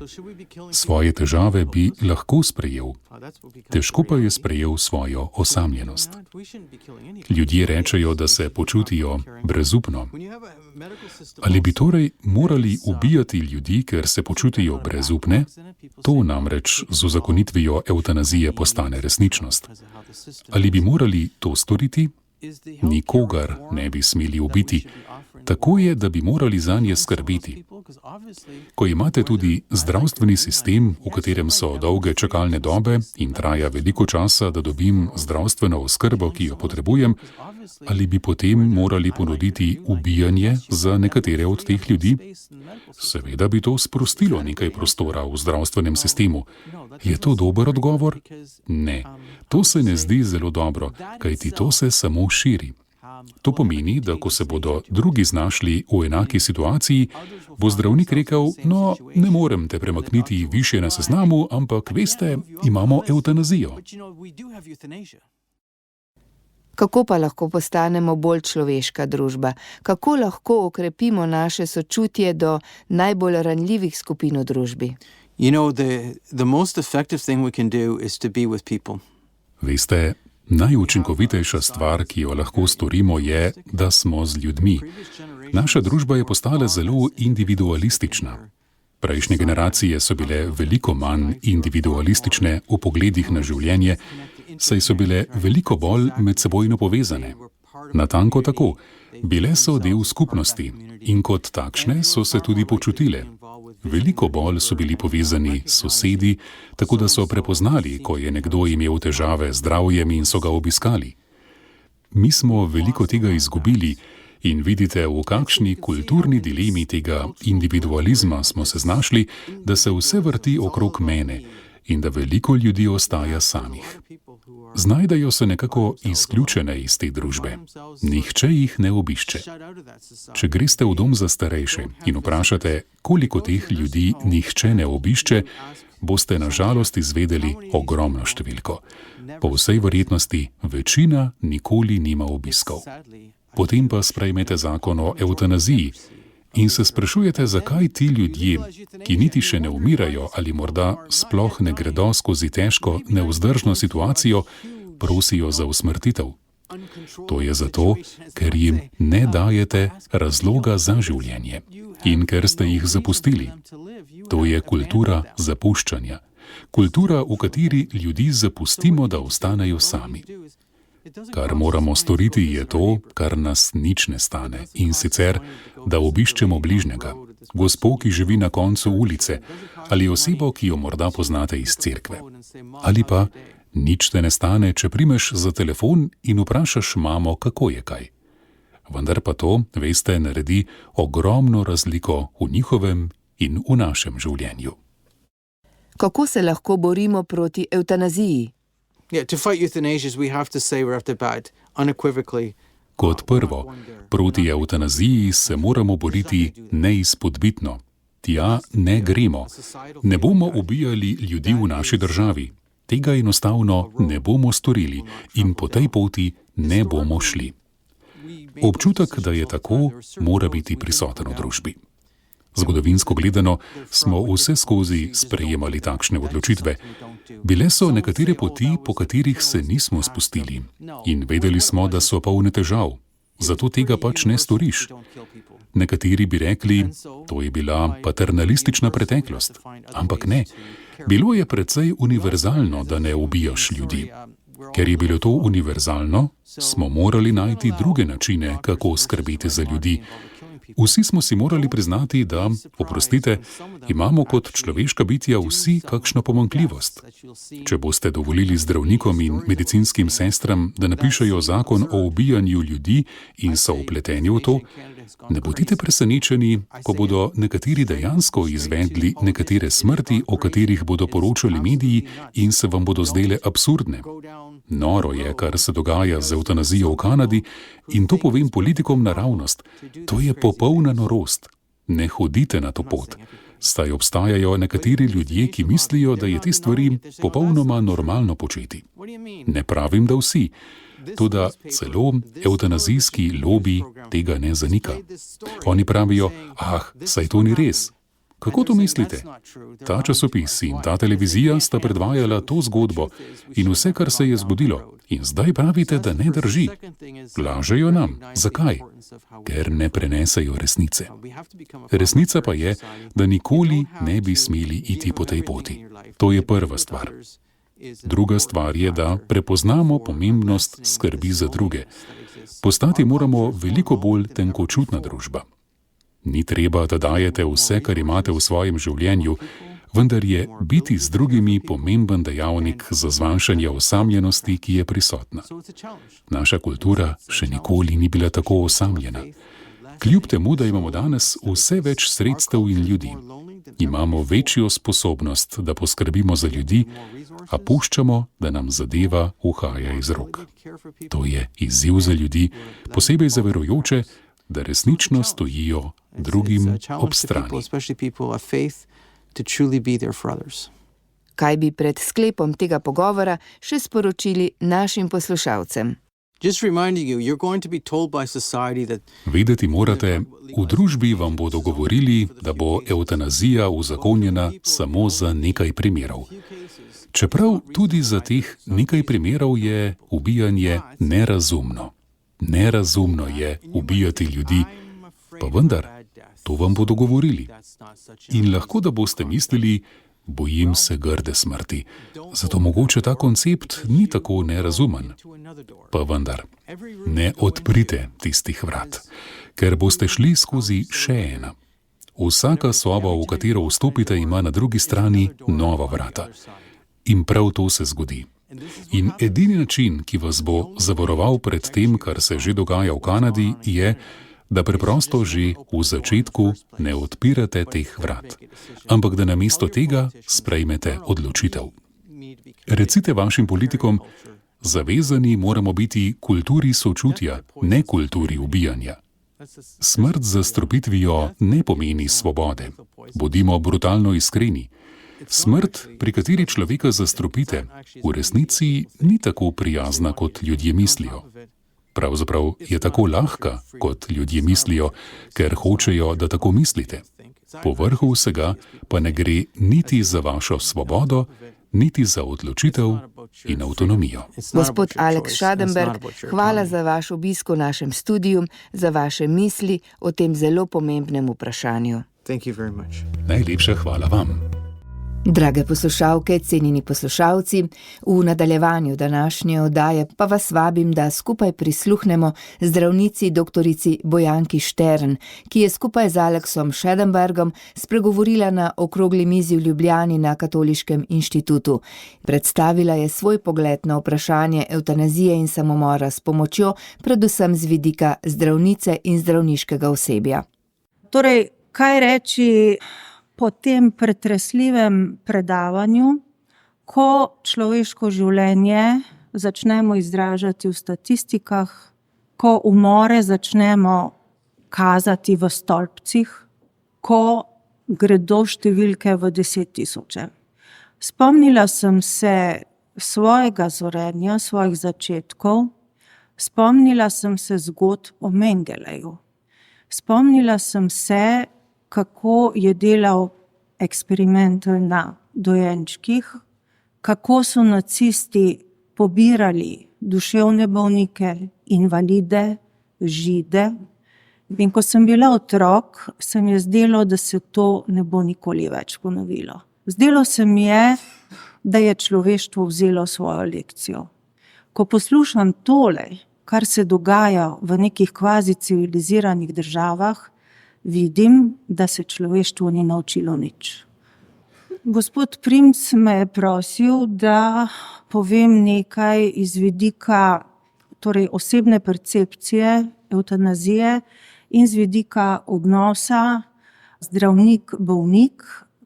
Svoje težave bi lahko sprejel. Težko pa je sprejel svojo osamljenost. Ljudje rečejo, da se počutijo brezupno. Ali bi torej morali ubijati ljudi, ker se počutijo brezupne? To namreč z uzakonitvijo evtanazije postane resničnost. Ali bi morali to storiti? Nikogar ne bi smeli ubiti. Tako je, da bi morali zanje skrbeti. Ko imate tudi zdravstveni sistem, v katerem so dolge čakalne dobe in traja veliko časa, da dobim zdravstveno oskrbo, ki jo potrebujem, ali bi potem morali ponuditi ubijanje za nekatere od teh ljudi? Seveda bi to sprostilo nekaj prostora v zdravstvenem sistemu. Je to dober odgovor? Ne. To se ne zdi zelo dobro, kajti to se samo širi. To pomeni, da ko se bodo drugi znašli v enaki situaciji, bo zdravnik rekel, no, ne morem te premakniti višje na seznamu, ampak veste, imamo evtanazijo. Kako pa lahko postanemo bolj človeška družba? Kako lahko okrepimo naše sočutje do najbolj ranljivih skupin v družbi? The most effective thing we can do is to be with people. Veste, najučinkovitejša stvar, ki jo lahko storimo, je, da smo z ljudmi. Naša družba je postala zelo individualistična. Prejšnje generacije so bile veliko manj individualistične v pogledih na življenje, saj so bile veliko bolj medsebojno povezane. Natanko tako, bile so del skupnosti in kot takšne so se tudi počutile. Veliko bolj so bili povezani s sosedi, tako da so prepoznali, ko je nekdo imel težave z zdravjem in so ga obiskali. Mi smo veliko tega izgubili in vidite, v kakšni kulturni dilemi tega individualizma smo se znašli, da se vse vrti okrog mene in da veliko ljudi ostaja samih. Znajdejo se nekako izključene iz te družbe. Nihče jih ne obišče. Če greste v dom za starejše in vprašate, koliko teh ljudi nihče ne obišče, boste na žalost izvedeli ogromno številko. Po vsej verjetnosti večina nikoli nima obiskov. Potem pa sprejmete zakon o evtanaziji in se sprašujete, zakaj ti ljudje, ki niti še ne umirajo ali morda sploh ne gredo skozi težko, nevzdržno situacijo, prosijo za usmrtitev. To je zato, ker jim ne dajete razloga za življenje in ker ste jih zapustili. To je kultura zapuščanja. Kultura, v kateri ljudi zapustimo, da ostanejo sami. Kar moramo storiti, je to, kar nas nič ne stane, in sicer, da obiščemo bližnjega, gospo, ki živi na koncu ulice, ali osebo, ki jo morda poznate iz cerkve. Ali pa nič te ne stane, če primeš za telefon in vprašaš mamo, kako je kaj. Vendar pa to, veste, naredi ogromno razliko v njihovem in v našem življenju. Kako se lahko borimo proti evtanaziji? To fight euthanasia, we have to say right off the bat, unequivocally. Kot prvo, proti evtanaziji se moramo boriti neizpodbitno. Tja ne gremo. Ne bomo ubijali ljudi v naši državi. Tega enostavno ne bomo storili in po tej poti ne bomo šli. Občutek, da je tako, mora biti prisoten v družbi. Zgodovinsko gledano smo vse skozi sprejemali takšne odločitve. Bile so nekatere poti, po katerih se nismo spustili in vedeli smo, da so polne težav, zato tega pač ne storiš. Nekateri bi rekli, to je bila paternalistična preteklost, ampak ne. Bilo je precej univerzalno, da ne ubijaš ljudi. Ker je bilo to univerzalno, smo morali najti druge načine, kako skrbeti za ljudi. Vsi smo si morali priznati, da, oprostite, imamo kot človeška bitja vsi kakšno pomanjkljivost. Če boste dovolili zdravnikom in medicinskim sestram, da napišejo zakon o ubijanju ljudi in so vpleteni v to, ne bodite presenečeni, ko bodo nekateri dejansko izvedli nekatere smrti, o katerih bodo poročali mediji in se vam bodo zdele absurdne. Noro je, kar se dogaja z evtanazijo v Kanadi, in to povem politikom naravnost. To je popolna norost. Ne hodite na to pot. Saj obstajajo nekateri ljudje, ki mislijo, da je te stvari popolnoma normalno početi. Ne pravim, da vsi. Toda celo evtanazijski lobi tega ne zanika. Oni pravijo, saj to ni res. Kako to mislite? Ta časopis in ta televizija sta predvajala to zgodbo in vse, kar se je zgodilo. In zdaj pravite, da ne drži. Lažejo nam. Zakaj? Ker ne prenesejo resnice. Resnica pa je, da nikoli ne bi smeli iti po tej poti. To je prva stvar. Druga stvar je, da prepoznamo pomembnost skrbi za druge. Postati moramo veliko bolj tenkočutna družba. Ni treba, da dajete vse, kar imate v svojem življenju, vendar je biti z drugimi pomemben dejavnik za zmanjšanje osamljenosti, ki je prisotna. Naša kultura še nikoli ni bila tako osamljena. Kljub temu, da imamo danes vse več sredstev in ljudi, imamo večjo sposobnost, da poskrbimo za ljudi, a puščamo, da nam zadeva uhaja iz rok. To je izziv za ljudi, posebej za verujoče, da resnično stojijo drugim ob strani. Kaj bi pred sklepom tega pogovora še sporočili našim poslušalcem? Vedeti morate, v družbi vam bodo govorili, da bo evtanazija uzakonjena samo za nekaj primerov. Čeprav tudi za teh nekaj primerov je ubijanje nerazumno. Nerazumno je ubijati ljudi, pa vendar, to vam bodo govorili. In lahko da boste mislili, bojim se grde smrti. Zato mogoče ta koncept ni tako nerazumen. Pa vendar, ne odprite tistih vrat, ker boste šli skozi še ena. Vsaka soba, v katero vstopite, ima na drugi strani nova vrata. In prav to se zgodi. In edini način, ki vas bo zavaroval pred tem, kar se že dogaja v Kanadi, je, da preprosto že v začetku ne odpirate teh vrat, ampak da namesto tega sprejmete odločitev. Recite vašim politikom, zavezani moramo biti kulturi sočutja, ne kulturi ubijanja. Smrt z zastrupitvijo ne pomeni svobode. Bodimo brutalno iskreni. Smrt, pri kateri človeka zastrupite, v resnici ni tako prijazna, kot ljudje mislijo. Pravzaprav je tako lahka, kot ljudje mislijo, ker hočejo, da tako mislite. Po vrhu vsega pa ne gre niti za vašo svobodo, niti za odločitev in avtonomijo. Gospod Alex Schadenberg, hvala za vaš obisk v našem studiu, za vaše misli o tem zelo pomembnem vprašanju. Najlepša hvala vam. Drage poslušalke, cenjeni poslušalci, v nadaljevanju današnje oddaje pa vas vabim, da skupaj prisluhnemo zdravnici doktorici Bojanki Štern, ki je skupaj z Alexom Schadenbergom spregovorila na okrogli mizi v Ljubljani na Katoliškem inštitutu. Predstavila je svoj pogled na vprašanje evtanazije in samomora s pomočjo predvsem z vidika zdravnice in zdravniškega osebja. Torej, kaj reči po tem pretresljivem predavanju, ko človeško življenje začnemo izražati v statistikah, ko umore začnemo kazati v stolpcih, ko gredo številke v 10 000. Spomnila sem se svojega zorenja, svojih začetkov, spomnila sem se zgodb o Mengeleju. Spomnila sem se, kako je delal eksperimente na dojenčkih, kako so nacisti pobirali duševne bolnike, invalide, žide. In ko sem bila otrok, se mi je zdelo, da se to ne bo nikoli več ponovilo. Zdelo se mi je, da je človeštvo vzelo svojo lekcijo. Ko poslušam tole, kar se dogaja v nekih kvazi civiliziranih državah, vidim, da se človeštvo ni naučilo nič. Gospod Primc me je prosil, da povem nekaj iz vidika osebne percepcije evtanazije in z vidika odnosa zdravnik-bolnik,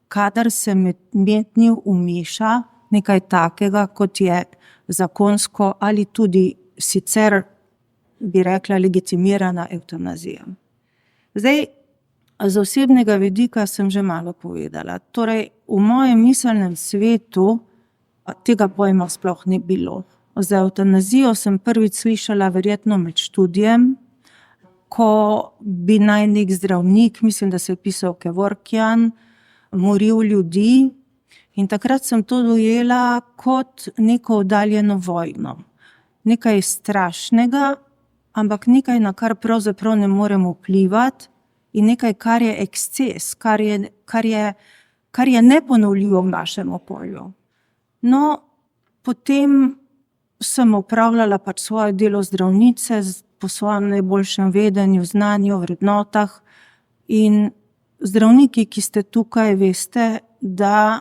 kadar se med njim vmeša nekaj takega, kot je zakonsko ali tudi sicer, bi rekla, legitimirana evtanazija. Zdaj, z osebnega vidika sem že malo povedala. Torej, v mojem miselnem svetu tega pojma sploh ni bilo. Za evtanazijo sem prvič slišala verjetno med študijem, ko bi naj nek zdravnik, mislim, da se je pisal Kevorkian, moril ljudi, in takrat sem to dojela kot neko oddaljeno vojno. Nekaj strašnega, ampak nekaj, na kar pravzaprav ne moremo vplivati, in nekaj, kar je eksces, kar je neponovljivo v našem okolju. No, Potem sem opravljala pač svoje delo zdravnice po svojem najboljšem vedenju, znanju, vrednotah. In zdravniki, ki ste tukaj, veste, da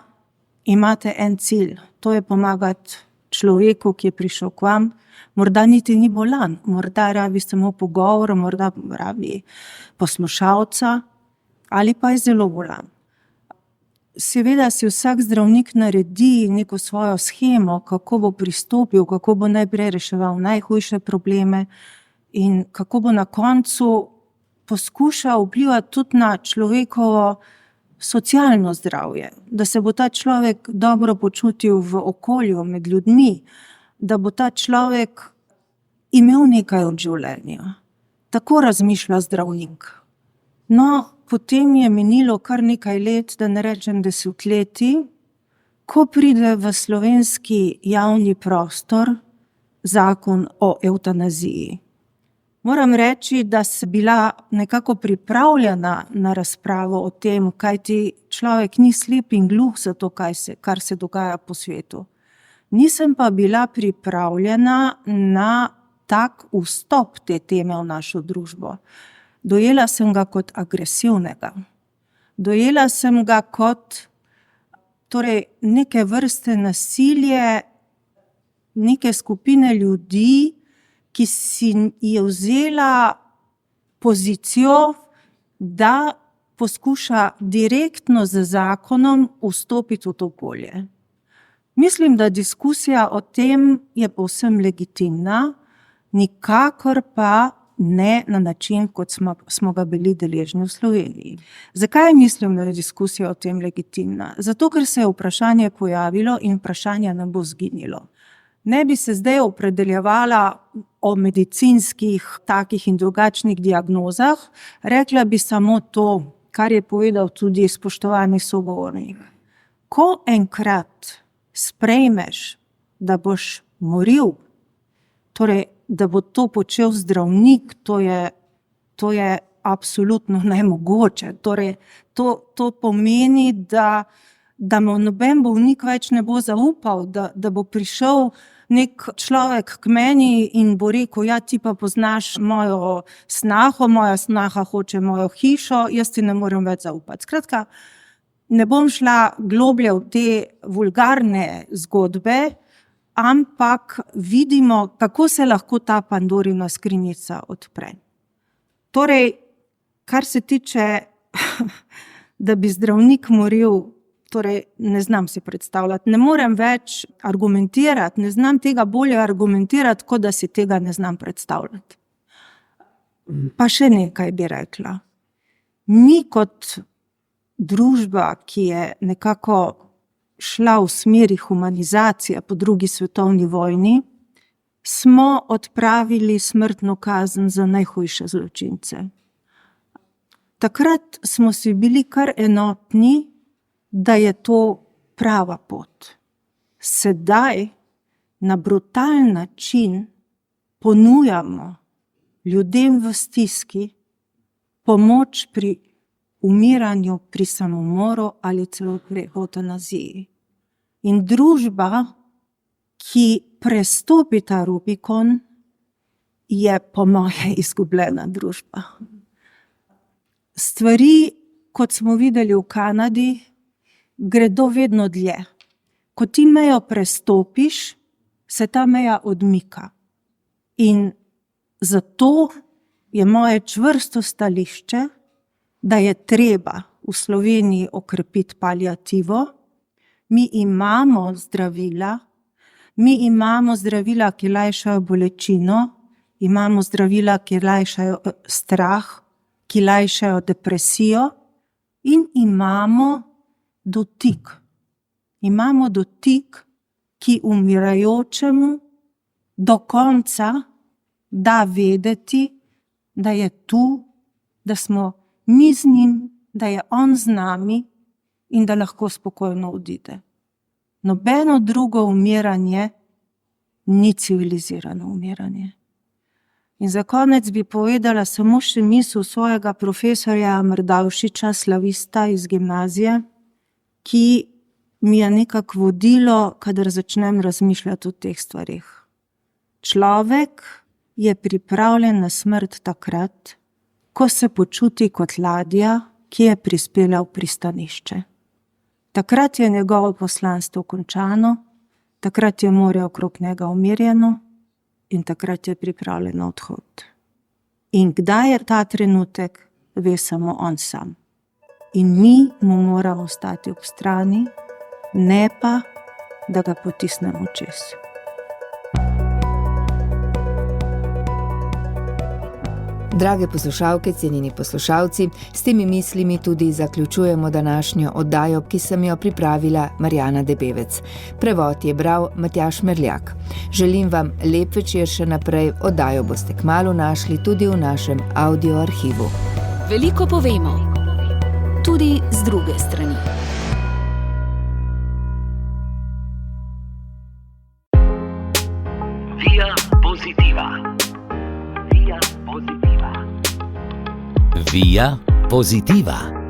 imate en cilj. To je pomagati človeku, ki je prišel k vam. Morda niti ni bolan, morda rabi samo pogovor, morda rabi poslušalca ali pa je zelo bolan. Seveda si vsak zdravnik naredi neko svojo shemo, kako bo pristopil, kako bo najprej reševal najhujše probleme in kako bo na koncu poskušal vplivati tudi na človekovo socialno zdravje, da se bo ta človek dobro počutil v okolju, med ljudmi, da bo ta človek imel nekaj od življenja. Tako razmišlja zdravnik. No, potem je minilo kar nekaj let, da ne rečem desetletij, ko pride v slovenski javni prostor zakon o evtanaziji. Moram reči, da sem bila nekako pripravljena na razpravo o tem, kajti človek ni slep in gluh za to, kar se dogaja po svetu. Nisem pa bila pripravljena na tak vstop te teme v našo družbo. Dojela sem ga kot agresivnega. Dojela sem ga kot neke vrste nasilje neke skupine ljudi, ki si je vzela pozicijo, da poskuša direktno z zakonom vstopiti v to polje. Mislim, da diskusija o tem je povsem legitimna, nikakor pa ne na način, kot smo ga bili deležni v Sloveniji. Zakaj mislim, da je diskusija o tem legitimna? Zato, ker se je vprašanje pojavilo in vprašanje ne bo zginilo. Ne bi se zdaj opredeljevala o medicinskih takih in drugačnih diagnozah, rekla bi samo to, kar je povedal tudi spoštovani sogovornik. Ko enkrat sprejmeš, da boš moril, da bo to počel zdravnik, to je absolutno nemogoče. To pomeni, da mu noben bolnik več ne bo zaupal, da bo prišel nek človek k meni in bo rekel, ja, ti pa poznaš mojo snaho, moja snaha hoče mojo hišo, jaz ti ne morem več zaupati. Skratka, ne bom šla globlje v te vulgarne zgodbe, ampak vidimo, kako se lahko ta Pandorina skrinjica odpre. Kar se tiče, da bi zdravnik moril, ne znam si predstavljati, ne morem več argumentirati, ne znam tega bolje argumentirati, kot da si tega ne znam predstavljati. Pa še nekaj bi rekla. Mi kot družba, ki je nekako šla v smeri humanizacije po drugi svetovni vojni, smo odpravili smrtno kazen za najhujše zločince. Takrat smo si bili kar enotni, da je to prava pot. Sedaj na brutalen način ponujamo ljudem v stiski pomoč pri umiranju, pri samomoru ali celo pri evtanaziji. In družba, ki prestopi ta Rubikon, je po moje izgubljena družba. Stvari, kot smo videli v Kanadi, gredo vedno dlje. Ko ti mejo prestopiš, se ta meja odmika. In zato je moje čvrsto stališče, da je treba v Sloveniji okrepiti paliativo. Mi imamo zdravila, ki lajšajo bolečino, imamo zdravila, ki lajšajo strah, ki lajšajo depresijo in imamo dotik. Imamo dotik, ki umirajočemu do konca da vedeti, da je tu, da smo mi z njim, da je on z nami in da lahko spokojno odide. Nobeno drugo umiranje ni civilizirano umiranje. In za konec bi povedala samo še misel svojega profesorja Mrdavšiča, slavista iz gimnazije, ki mi je nekako vodilo, kadar začnem razmišljati o teh stvarih. Človek je pripravljen na smrt takrat, ko se počuti kot ladja, ki je prispela v pristanišče. Takrat je njegovo poslanstvo končano, takrat je morje okrog njega umirjeno in takrat je pripravljen na odhod. In kdaj je ta trenutek, ve samo on sam. In mi mu moramo stati ob strani, ne pa, da ga potisnemo čez. Drage poslušalke, cenjeni poslušalci, s temi mislimi tudi zaključujemo današnjo oddajo, ki sem jo pripravila Marjana Debevec. Prevod je bral Matjaž Merljak. Želim vam lep večer še naprej, oddajo boste kmalu našli tudi v našem audio arhivu. Veliko povemo, tudi z druge strani. Via Positiva. Via Positiva. Via Positiva.